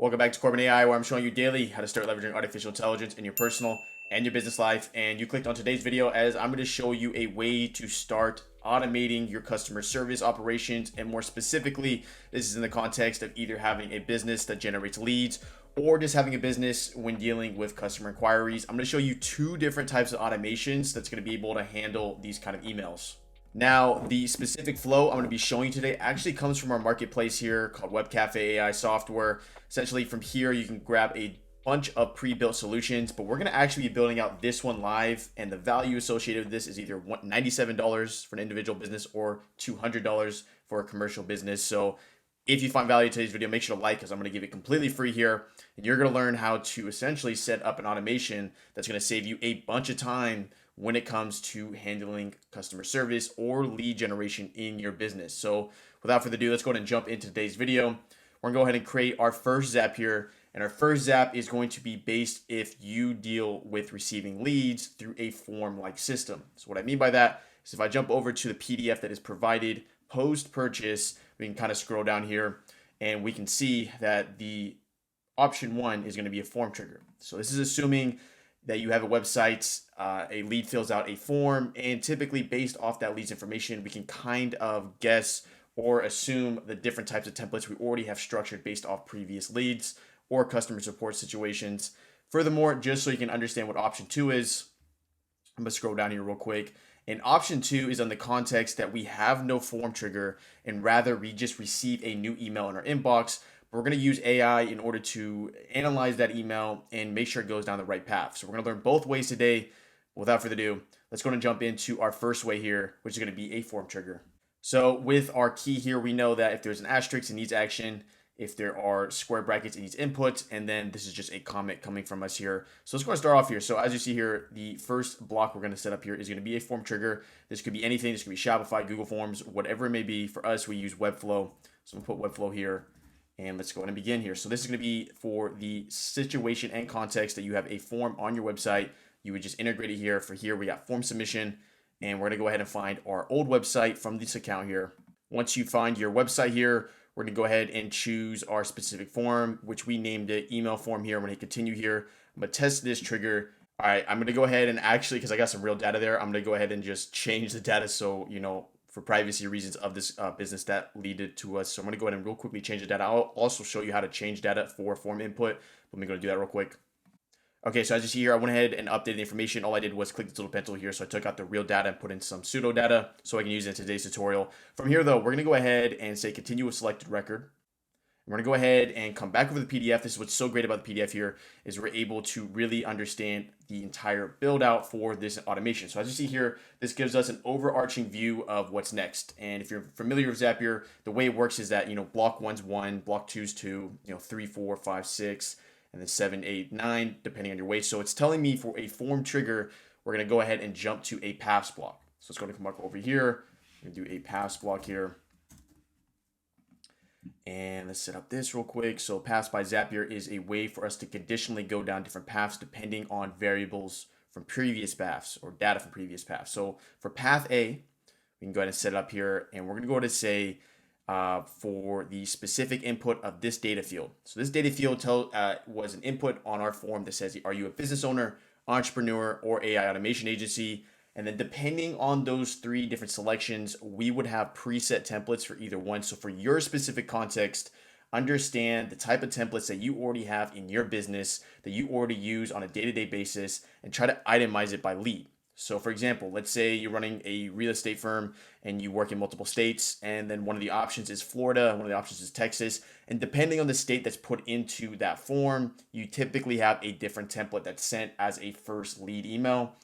Welcome back to Corbin AI, where I'm showing you daily how to start leveraging artificial intelligence in your personal and your business life. And you clicked on today's video as I'm going to show you a way to start automating your customer service operations. And more specifically, this is in the context of either having a business that generates leads or just having a business when dealing with customer inquiries. I'm going to show you two different types of automations that's going to be able to handle these kind of emails. Now, the specific flow I'm going to be showing you today actually comes from our marketplace here called Web Cafe AI software. Essentially, from here, you can grab a bunch of pre-built solutions, but we're going to actually be building out this one live, and the value associated with this is either $97 for an individual business or $200 for a commercial business. So if you find value in today's video, make sure to like, because I'm going to give it completely free here, and you're going to learn how to essentially set up an automation that's going to save you a bunch of time when it comes to handling customer service or lead generation in your business. So without further ado, let's go ahead and jump into today's video. We're gonna go ahead and create our first zap here. And our first zap is going to be based if you deal with receiving leads through a form-like system. So what I mean by that is if I jump over to the PDF that is provided post-purchase, we can kind of scroll down here and we can see that the option one is gonna be a form trigger. So this is assuming that you have a website, a lead fills out a form, and typically based off that lead's information, we can kind of guess or assume the different types of templates we already have structured based off previous leads or customer support situations. Furthermore, just so you can understand what option two is, I'm gonna scroll down here real quick. And option two is on the context that we have no form trigger and rather we just receive a new email in our inbox. We're going to use AI in order to analyze that email and make sure it goes down the right path. So we're going to learn both ways today. Without further ado, let's go and jump into our first way here, which is going to be a form trigger. So with our key here, we know that if there's an asterisk, it needs action. If there are square brackets, it needs input. And then this is just a comment coming from us here. So let's go and start off here. So as you see here, the first block we're going to set up here is going to be a form trigger. This could be anything. This could be Shopify, Google Forms, whatever it may be. For us, we use Webflow. So I'm going to put Webflow here. And let's go ahead and begin here. So this is going to be for the situation and context that you have a form on your website. You would just integrate it here. For here, we got form submission. And we're going to go ahead and find our old website from this account here. Once you find your website here, we're going to go ahead and choose our specific form, which we named it email form here. I'm going to hit continue here. I'm going to test this trigger. All right, I'm going to go ahead and actually, because I got some real data there, I'm going to go ahead and just change the data so, for privacy reasons of this business that leaded to us. So I'm going to go ahead and real quickly change the data. I'll also show you how to change data for form input. Let me go do that real quick. Okay, so as you see here, I went ahead and updated the information. All I did was click this little pencil here. So I took out the real data and put in some pseudo data so I can use it in today's tutorial. From here though, we're going to go ahead and say continue with selected record. We're going to go ahead and come back over the PDF. This is what's so great about the PDF here is we're able to really understand the entire build out for this automation. So as you see here, this gives us an overarching view of what's next. And if you're familiar with Zapier, the way it works is that, block one's 1, block two's 2, 3, 4, 5, 6, and then 7, 8, 9, depending on your weight. So it's telling me for a form trigger, we're going to go ahead and jump to a paths block. So let's go to come back over here and do a paths block here. And let's set up this real quick. So paths by Zapier is a way for us to conditionally go down different paths depending on variables from previous paths or data from previous paths. So for path A, we can go ahead and set it up here. And we're going to go ahead and say for the specific input of this data field. So this data field was an input on our form that says, are you a business owner, entrepreneur, or AI automation agency? And then depending on those three different selections, we would have preset templates for either one. So for your specific context, understand the type of templates that you already have in your business that you already use on a day-to-day basis and try to itemize it by lead. So for example, let's say you're running a real estate firm and you work in multiple states, and then one of the options is Florida, one of the options is Texas. And depending on the state that's put into that form, you typically have a different template that's sent as a first lead email.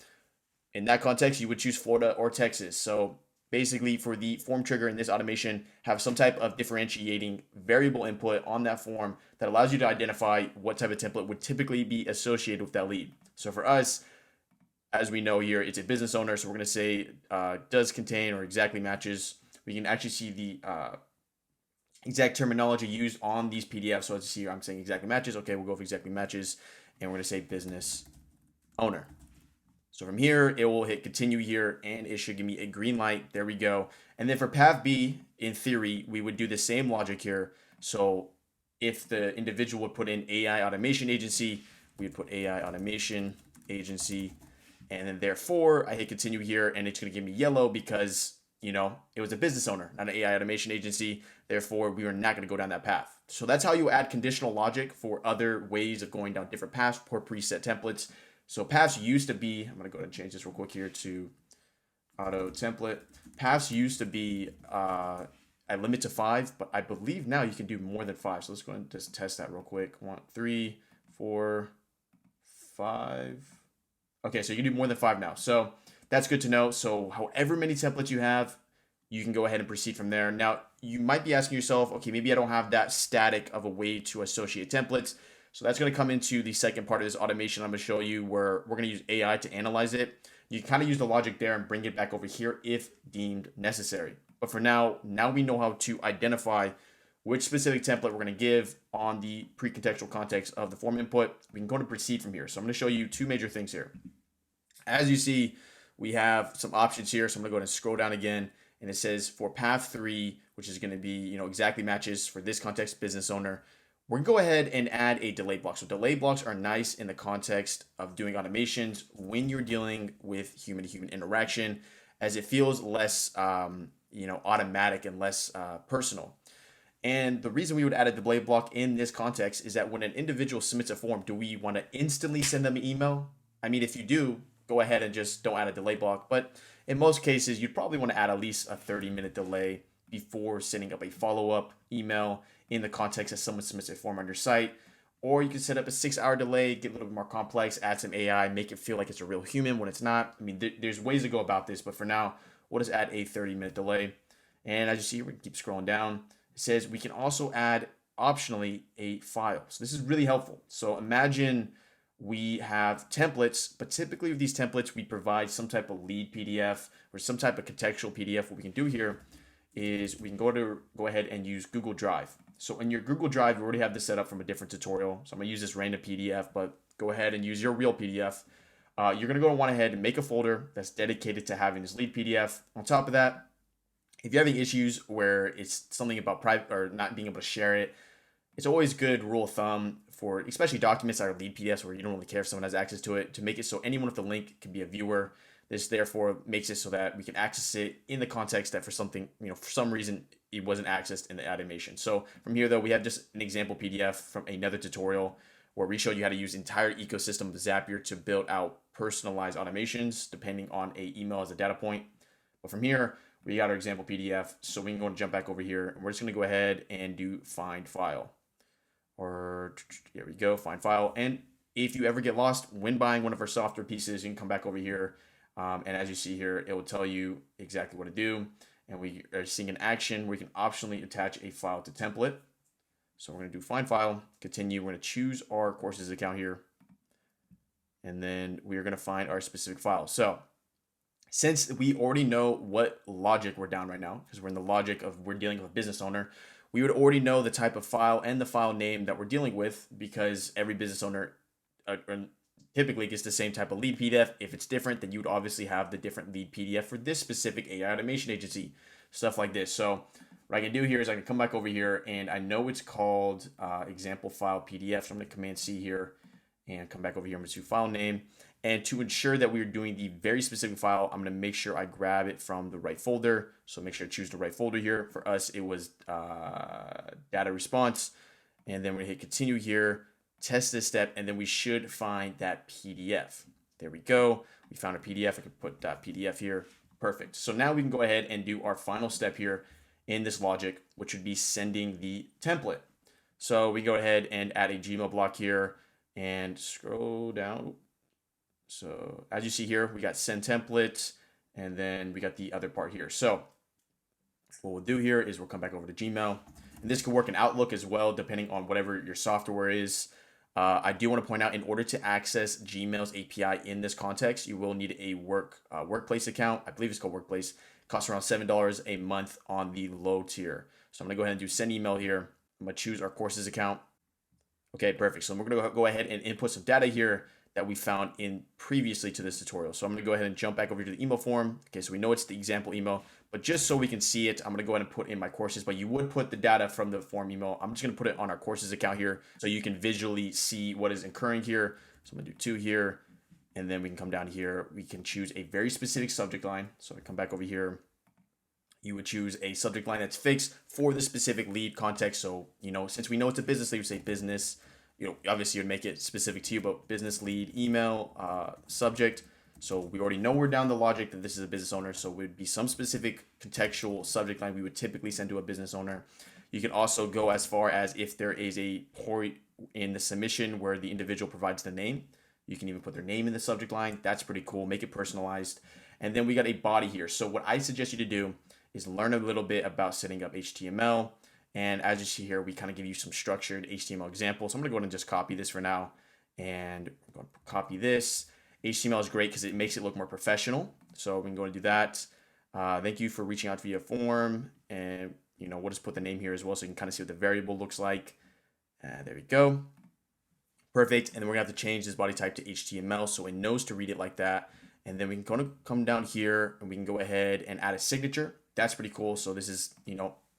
In that context, you would choose Florida or Texas. So basically for the form trigger in this automation, have some type of differentiating variable input on that form that allows you to identify what type of template would typically be associated with that lead. So for us, as we know here, it's a business owner. So we're going to say does contain or exactly matches. We can actually see the exact terminology used on these PDFs. So as you see here, I'm saying exactly matches. Okay, we'll go for exactly matches. And we're going to say business owner. So from here, it will hit continue here and it should give me a green light. There we go. And then for path B, in theory, we would do the same logic here. So if the individual would put in AI automation agency, we would put AI automation agency, and then therefore I hit continue here, and it's going to give me yellow because it was a business owner, not an AI automation agency. Therefore, we are not going to go down that path. So that's how you add conditional logic for other ways of going down different paths for preset templates. So paths used to be, I'm going to go ahead and change this real quick here to auto template. Paths used to be I limit to 5, but I believe now you can do more than 5. So let's go ahead and just test that real quick. 1, 3, 4, 5. Okay, so you can do more than 5 now. So that's good to know. So however many templates you have, you can go ahead and proceed from there. Now, you might be asking yourself, okay, maybe I don't have that static of a way to associate templates. So that's going to come into the second part of this automation I'm going to show you, where we're going to use AI to analyze it. You kind of use the logic there and bring it back over here if deemed necessary. But for now we know how to identify which specific template we're going to give on the pre-contextual context of the form input. We can go to proceed from here. So I'm going to show you 2 major things here. As you see, we have some options here. So I'm going to go ahead and scroll down again. And it says for path 3, which is going to be, exactly matches for this context business owner, we're going to go ahead and add a delay block. So delay blocks are nice in the context of doing automations when you're dealing with human-to-human interaction, as it feels less, automatic and less personal. And the reason we would add a delay block in this context is that when an individual submits a form, do we want to instantly send them an email? I mean, if you do, go ahead and just don't add a delay block. But in most cases, you'd probably want to add at least a 30-minute delay before sending up a follow-up email in the context that someone submits a form on your site. Or you can set up a 6-hour delay, get a little bit more complex, add some AI, make it feel like it's a real human when it's not. I mean, there's ways to go about this, but for now, we'll just add a 30-minute delay. And as you see, we can keep scrolling down. It says we can also add optionally a file. So this is really helpful. So imagine we have templates, but typically with these templates, we provide some type of lead PDF or some type of contextual PDF. What we can do here is we can go ahead and use Google Drive. So in your Google Drive, you already have this set up from a different tutorial. So I'm gonna use this random PDF, but go ahead and use your real PDF. You're gonna want ahead and make a folder that's dedicated to having this lead PDF. On top of that, if you're having issues where it's something about private or not being able to share it, it's always good rule of thumb for especially documents that are lead PDFs where you don't really care if someone has access to it, to make it so anyone with the link can be a viewer. This therefore makes it so that we can access it in the context that for something, for some reason it wasn't accessed in the animation. So from here though, we have just an example PDF from another tutorial where we showed you how to use the entire ecosystem of Zapier to build out personalized automations depending on a email as a data point. But from here, we got our example PDF. So we can go and jump back over here and we're just gonna go ahead and do find file. Or here we go, find file. And if you ever get lost when buying one of our software pieces, you can come back over here. And as you see here, it will tell you exactly what to do. And we are seeing an action where you can optionally attach a file to template. So we're going to do find file, continue. We're going to choose our courses account here. And then we are going to find our specific file. So since we already know what logic we're down right now, because we're in the logic of we're dealing with a business owner, we would already know the type of file and the file name that we're dealing with, because every business owner typically gets the same type of lead PDF. If it's different, then you would obviously have the different lead PDF for this specific AI automation agency, stuff like this. So what I can do here is I can come back over here and I know it's called example file PDF. So I'm going to Command C here and come back over here. I'm going to do file name. And to ensure that we're doing the very specific file, I'm going to make sure I grab it from the right folder. So make sure to choose the right folder here. For us, it was data response. And then we hit continue here, test this step, and then we should find that PDF. There we go. We found a PDF. I can put .pdf here. Perfect. So now we can go ahead and do our final step here in this logic, which would be sending the template. So we go ahead and add a Gmail block here and scroll down. So as you see here, we got send template, and then we got the other part here. So what we'll do here is we'll come back over to Gmail, and this could work in Outlook as well, depending on whatever your software is. I do want to point out, in order to access Gmail's API in this context, you will need a workplace account. I believe it's called Workplace. It costs around $7 a month on the low tier. So I'm going to go ahead and do send email here. I'm going to choose our courses account. Okay, perfect. So we're going to go ahead and input some data here that we found in previously to this tutorial. So I'm going to go ahead and jump back over to the email form. Okay, so we know it's the example email, But just so we can see it, I'm going to go ahead and put in my courses, but you would put the data from the form email. I'm just going to put it on our courses account here so you can visually see what is incurring here. So I'm going to do 2 here, and then we can come down here. We can choose a very specific subject line. So I come back over here. You would choose a subject line that's fixed for the specific lead context. So, since we know it's a business lead, we say business, obviously you'd make it specific to you, but business lead, email, subject. So we already know we're down the logic that this is a business owner. So it would be some specific contextual subject line we would typically send to a business owner. You can also go as far as if there is a point in the submission where the individual provides the name, you can even put their name in the subject line. That's pretty cool. Make it personalized. And then we got a body here. So what I suggest you to do is learn a little bit about setting up HTML. And as you see here, we kind of give you some structured HTML examples. So I'm going to go ahead and just copy this for now. And I'm going to copy this. HTML is great because it makes it look more professional. So we can go and do that. Thank you for reaching out via form. And, we'll just put the name here as well so you can kind of see what the variable looks like. There we go. Perfect. And then we're going to have to change this body type to HTML so it knows to read it like that. And then we can come down here and we can go ahead and add a signature. That's pretty cool. So this is,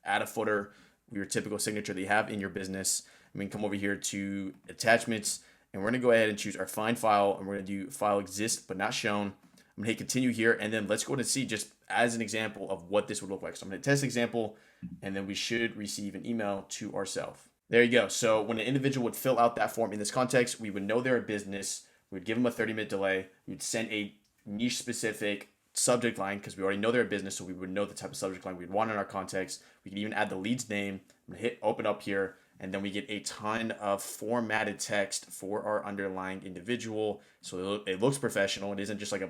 add a footer, your typical signature that you have in your business. And we can come over here to attachments. And we're going to go ahead and choose our find file, and we're going to do file exists but not shown. I'm going to hit continue here, and then let's go ahead and see just as an example of what this would look like. So I'm going to test example, and then we should receive an email to ourselves. There you go. So when an individual would fill out that form in this context, we would know they're a business. We would give them a 30-minute delay. We would send a niche specific subject line because we already know they're a business, so we would know the type of subject line we'd want in our context. We can even add the lead's name. I'm going to hit open up here. And then we get a ton of formatted text for our underlying individual. So it looks professional. It isn't just like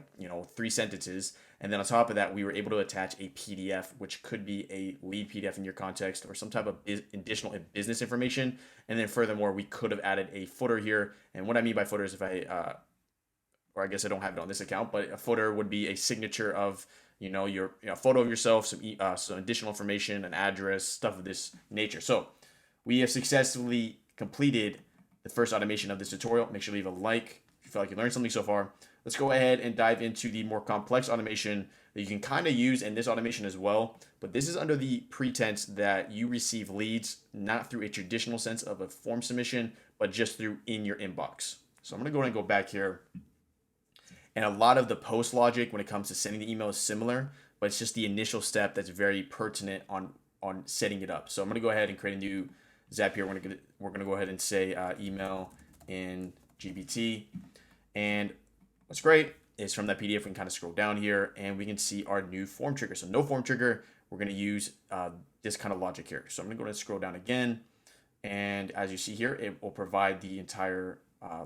3 sentences. And then on top of that, we were able to attach a PDF, which could be a lead PDF in your context or some type of additional business information. And then furthermore, we could have added a footer here. And what I mean by footer is if or I guess I don't have it on this account, but a footer would be a signature of, your photo of yourself, some additional information, an address, stuff of this nature. So we have successfully completed the first automation of this tutorial. Make sure to leave a like if you feel like you learned something so far. Let's go ahead and dive into the more complex automation that you can kind of use in this automation as well. But this is under the pretense that you receive leads, not through a traditional sense of a form submission, but just through in your inbox. So I'm going to go ahead and go back here. And a lot of the post logic when it comes to sending the email is similar, but it's just the initial step that's very pertinent on setting it up. So I'm going to go ahead and create a new Zapier. We're gonna go ahead and say email in GPT, and what's great is from that PDF we can kind of scroll down here and we can see our new form trigger. So no form trigger, we're gonna use this kind of logic here. So I'm gonna go ahead and scroll down again, and as you see here, it will provide the entire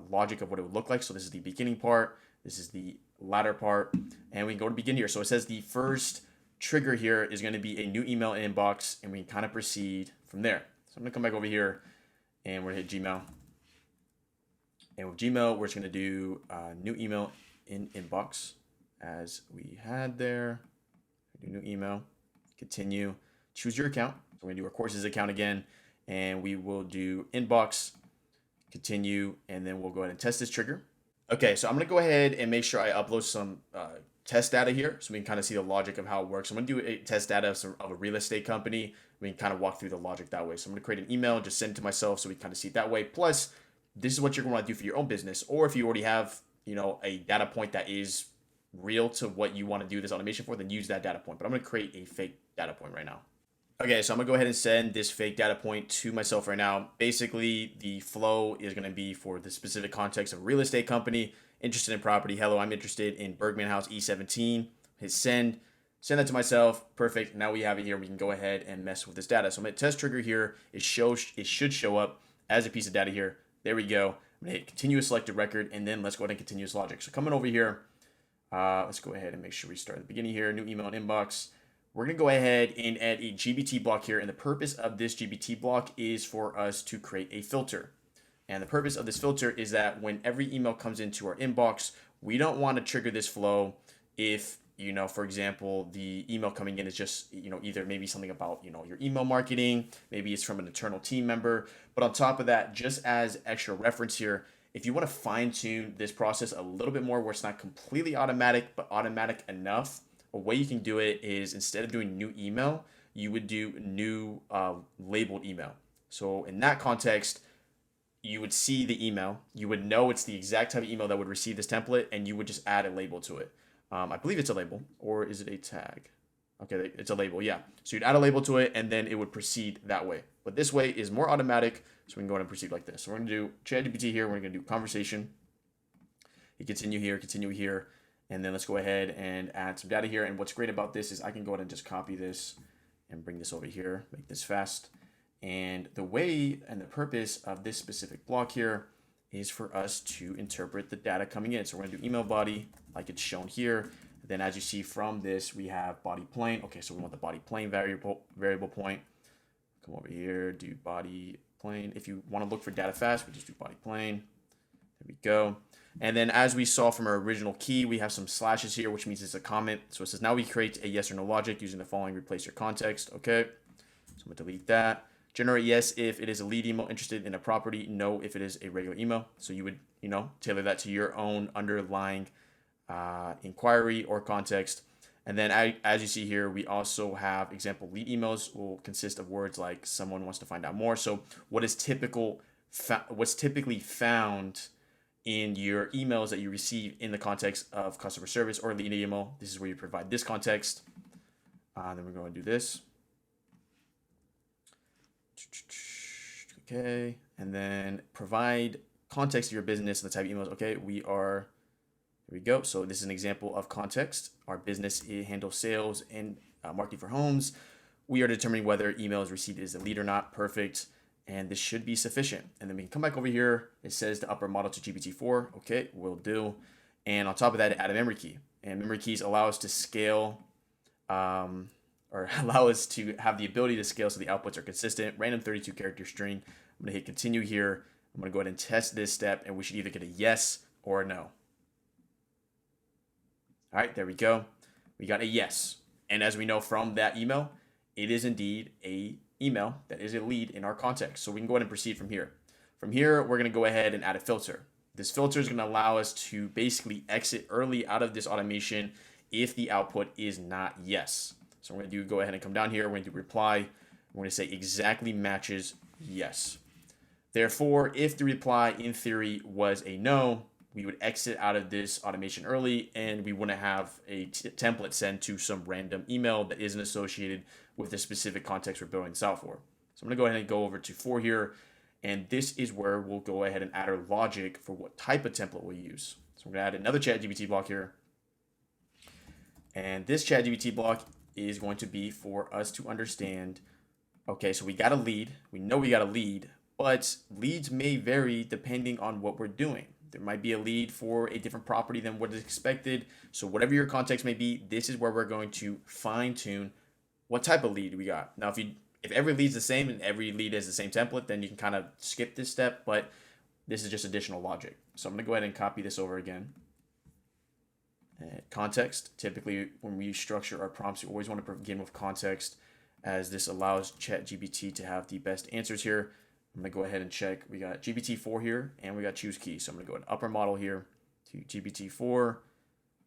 logic of what it would look like. So this is the beginning part, this is the latter part, and we can go to begin here. So it says the first trigger here is going to be a new email inbox, and we can kind of proceed from there. So I'm going to come back over here and we're going to hit Gmail. And with Gmail, we're just going to do new email in inbox as we had there. Do new email, continue, choose your account. So we're going to do our courses account again, and we will do inbox, continue, and then we'll go ahead and test this trigger. Okay, so I'm going to go ahead and make sure I upload some test data here so we can kind of see the logic of how it works. I'm going to do a test data of a real estate company. We can kind of walk through the logic that way. So I'm going to create an email, just send it to myself so we can kind of see it that way. Plus, this is what you're going to want to do for your own business. Or if you already have, a data point that is real to what you want to do this automation for, then use that data point. But I'm going to create a fake data point right now. Okay, so I'm going to go ahead and send this fake data point to myself right now. Basically, the flow is going to be for the specific context of a real estate company, interested in property. Hello, I'm interested in Bergman House E17. Hit send that to myself. Perfect. Now we have it here. We can go ahead and mess with this data. So I'm going to test trigger here. It should show up as a piece of data here. There we go. I'm going to hit continuous selected record, and then let's go ahead and continuous logic. So coming over here, let's go ahead and make sure we start at the beginning here. New email and inbox. We're going to go ahead and add a GBT block here. And the purpose of this GBT block is for us to create a filter. And the purpose of this filter is that when every email comes into our inbox, we don't want to trigger this flow if, for example, the email coming in is just, either maybe something about, your email marketing, maybe it's from an internal team member. But on top of that, just as extra reference here, if you want to fine tune this process a little bit more where it's not completely automatic, but automatic enough, a way you can do it is instead of doing new email, you would do new labeled email. So in that context, you would see the email, you would know it's the exact type of email that would receive this template, and you would just add a label to it. I believe it's a label, or is it a tag? Okay, it's a label, yeah. So you'd add a label to it, and then it would proceed that way. But this way is more automatic, so we can go ahead and proceed like this. So we're gonna do ChatGPT here, we're gonna do conversation. You continue here, and then let's go ahead and add some data here. And what's great about this is I can go ahead and just copy this and bring this over here, make this fast. And the way and the purpose of this specific block here is for us to interpret the data coming in. So we're gonna do email body like it's shown here. Then as you see from this, we have body plain. Okay, so we want the body plain variable point. Come over here, do body plain. If you want to look for data fast, we just do body plain. There we go. And then as we saw from our original key, we have some slashes here, which means it's a comment. So it says now we create a yes or no logic using the following, replace your context. Okay, so I'm gonna delete that. Generate yes if it is a lead email interested in a property, no if it is a regular email. So you would, tailor that to your own underlying inquiry or context. And then as you see here, we also have example lead emails will consist of words like someone wants to find out more. So what's typically found in your emails that you receive in the context of customer service or lead email, this is where you provide this context. Then we're going to do this. Okay, and then provide context to your business and the type of emails. Okay, here we go. So this is an example of context. Our business handles sales and marketing for homes. We are determining whether email is received as a lead or not. Perfect. And this should be sufficient. And then we can come back over here. It says to upper model to GPT-4. Okay, will do. And on top of that, add a memory key. And memory keys allow us to scale or allow us to have the ability to scale so the outputs are consistent. Random 32 character string. I'm gonna hit continue here. I'm gonna go ahead and test this step, and we should either get a yes or a no. All right, there we go. We got a yes. And as we know from that email, it is indeed a email that is a lead in our context. So we can go ahead and proceed from here. From here, we're gonna go ahead and add a filter. This filter is gonna allow us to basically exit early out of this automation if the output is not yes. So we're gonna go ahead and come down here. We're gonna do reply. We're gonna say exactly matches yes. Therefore, if the reply in theory was a no, we would exit out of this automation early and we wouldn't have a template sent to some random email that isn't associated with the specific context we're building this out for. So I'm gonna go ahead and go over to 4 here, and this is where we'll go ahead and add our logic for what type of template we'll use. So we're gonna add another ChatGPT block here. And this ChatGPT block is going to be for us to understand, okay, so we got a lead. We know we got a lead, but leads may vary depending on what we're doing. There might be a lead for a different property than what is expected. So whatever your context may be, this is where we're going to fine tune what type of lead we got. Now, if every lead's the same and every lead is the same template, then you can kind of skip this step, but this is just additional logic. So I'm gonna go ahead and copy this over again. Context, typically when we structure our prompts, you always want to begin with context, as this allows ChatGPT to have the best answers here. I'm gonna go ahead and check. We got GPT-4 here and we got choose key. So I'm gonna go to upper model here to GPT-4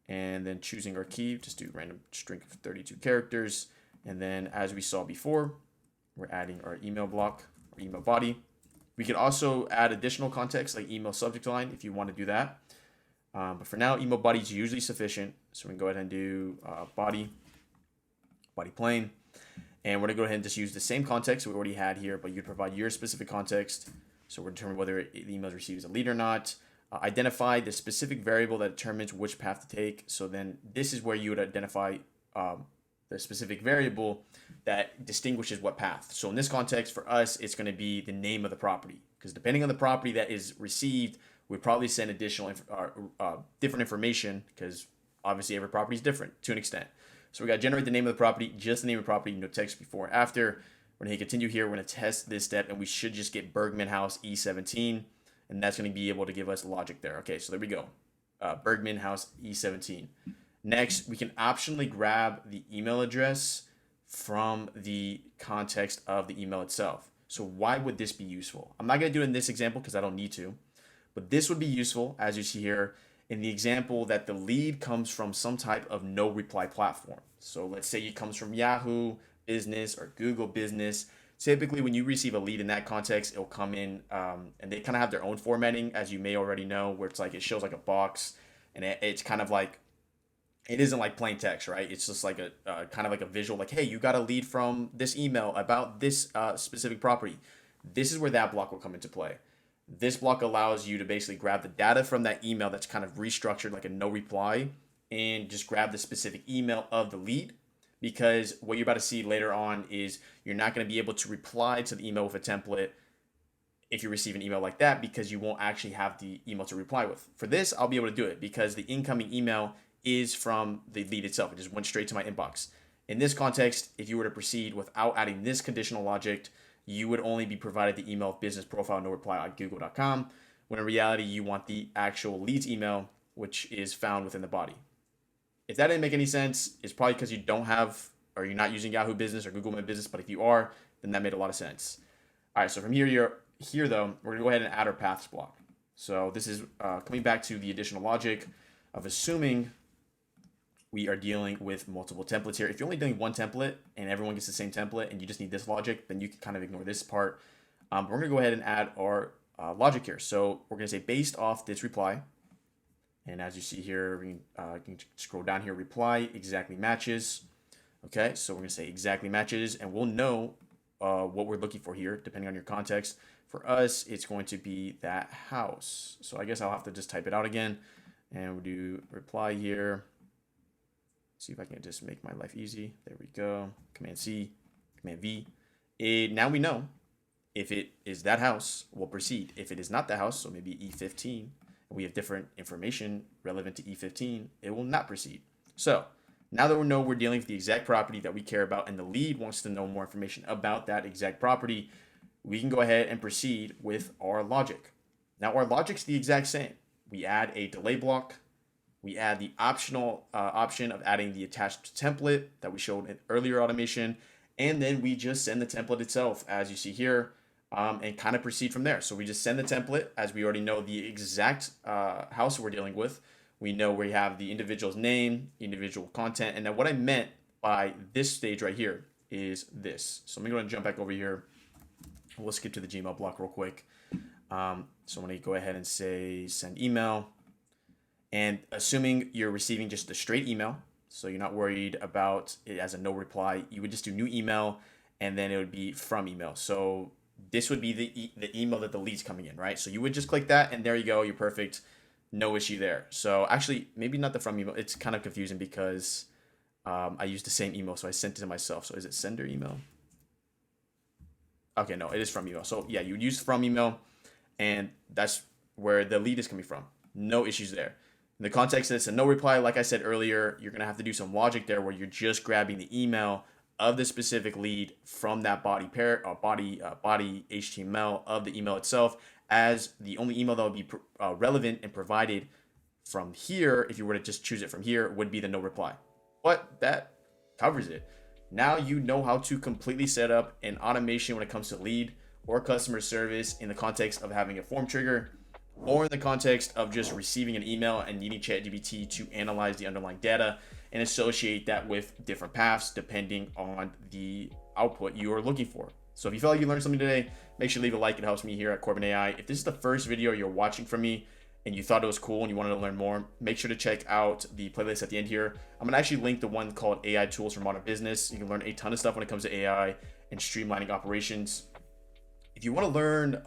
and then choosing our key, just do random string of 32 characters. And then as we saw before, we're adding our email block or email body. We could also add additional context like email subject line if you want to do that. But for now, email body is usually sufficient. So we can go ahead and do body plain. And we're gonna go ahead and just use the same context we already had here, but you'd provide your specific context. So we're determining whether the email is received as a lead or not. Identify the specific variable that determines which path to take. So then this is where you would identify the specific variable that distinguishes what path. So in this context, for us, it's gonna be the name of the property, because depending on the property that is received, we'd probably send additional different information, because obviously every property is different to an extent. So we got to generate the name of the property, just the name of the property, no text before or after. We're going to hit continue here. We're going to test this step, and we should just get Bergman House E17, and that's going to be able to give us logic there. Okay, so there we go. Bergman House E17. Next, we can optionally grab the email address from the context of the email itself. So why would this be useful? I'm not going to do it in this example because I don't need to. But this would be useful, as you see here, in the example that the lead comes from some type of no reply platform. So let's say it comes from Yahoo Business or Google Business. Typically, when you receive a lead in that context, it'll come in and they kind of have their own formatting, as you may already know, where it's like it shows like a box and it's kind of like it isn't like plain text, right? It's just like a kind of like a visual, like, hey, you got a lead from this email about this specific property. This is where that block will come into play. This block allows you to basically grab the data from that email that's kind of restructured like a no reply and just grab the specific email of the lead, because what you're about to see later on is you're not going to be able to reply to the email with a template if you receive an email like that, because you won't actually have the email to reply with. For this, I'll be able to do it because the incoming email is from the lead itself. It just went straight to my inbox. In this context, if you were to proceed without adding this conditional logic, you would only be provided the email of business profile no reply at google.com, when in reality, you want the actual lead's email, which is found within the body. If that didn't make any sense, it's probably because you don't have, or you're not using Yahoo Business or Google My Business, but if you are, then that made a lot of sense. All right, so from here though, we're gonna go ahead and add our paths block. So this is coming back to the additional logic of assuming we are dealing with multiple templates here. If you're only doing one template and everyone gets the same template and you just need this logic, then you can kind of ignore this part. We're gonna go ahead and add our logic here. So we're gonna say based off this reply. And as you see here, we can scroll down here, reply exactly matches. Okay, so we're gonna say exactly matches, and we'll know what we're looking for here, depending on your context. For us, it's going to be that house. So I guess I'll have to just type it out again, and we'll do reply here. See if I can just make my life easy. There we go. Command C, Command V. Now we know if it is that house, we'll proceed. If it is not the house, so maybe E15, and we have different information relevant to E15, it will not proceed. So now that we know we're dealing with the exact property that we care about and the lead wants to know more information about that exact property, we can go ahead and proceed with our logic. Now our logic's the exact same. We add a delay block. We add the optional option of adding the attached template that we showed in earlier automation. And then we just send the template itself, as you see here, and kind of proceed from there. So we just send the template, as we already know the exact house we're dealing with. We know we have the individual's name, individual content. And then what I meant by this stage right here is this. So I'm going to jump back over here. We'll skip to the Gmail block real quick. So I'm going to go ahead and say send email. And assuming you're receiving just a straight email, so you're not worried about it as a no reply, you would just do new email, and then it would be from email. So this would be the email that the lead's coming in, right? So you would just click that, and there you go. You're perfect. No issue there. So actually, maybe not the from email. It's kind of confusing because I used the same email, so I sent it to myself. So is it sender email? Okay, no, it is from email. So yeah, you would use from email, and that's where the lead is coming from. No issues there. In the context that it's a no reply, like I said earlier, you're going to have to do some logic there where you're just grabbing the email of the specific lead from that body body HTML of the email itself, as the only email that would be relevant and provided from here, if you were to just choose it from here, would be the no reply. But that covers it. Now you know how to completely set up an automation when it comes to lead or customer service in the context of having a form trigger, or in the context of just receiving an email and needing ChatGPT to analyze the underlying data and associate that with different paths depending on the output you are looking for. So if you felt like you learned something today, make sure to leave a like. It helps me here at Corbin AI. If this is the first video you're watching from me and you thought it was cool and you wanted to learn more, make sure to check out the playlist at the end here. I'm gonna actually link the one called AI Tools for Modern Business. You can learn a ton of stuff when it comes to AI and streamlining operations. If you want to learn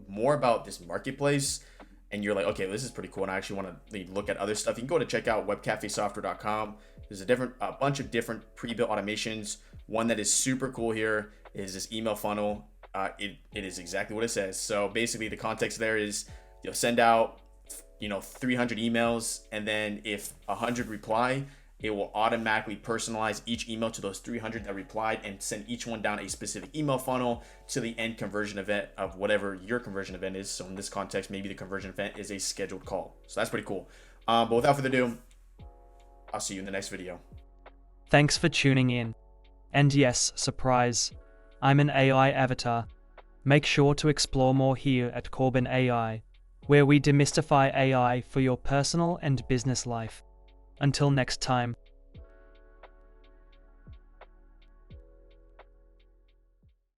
more about this marketplace and you're like, okay, this is pretty cool, and I actually want to look at other stuff, you can go to check out webcafesoftware.com. There's a bunch of different pre-built automations. One that is super cool here is this email funnel. It is exactly what it says. So basically the context there is you'll send out 300 emails, and then if 100 reply, it will automatically personalize each email to those 300 that replied and send each one down a specific email funnel to the end conversion event of whatever your conversion event is. So in this context, maybe the conversion event is a scheduled call. So that's pretty cool. But without further ado, I'll see you in the next video. Thanks for tuning in. And yes, surprise, I'm an AI avatar. Make sure to explore more here at Corbin AI. where we demystify AI for your personal and business life. Until next time.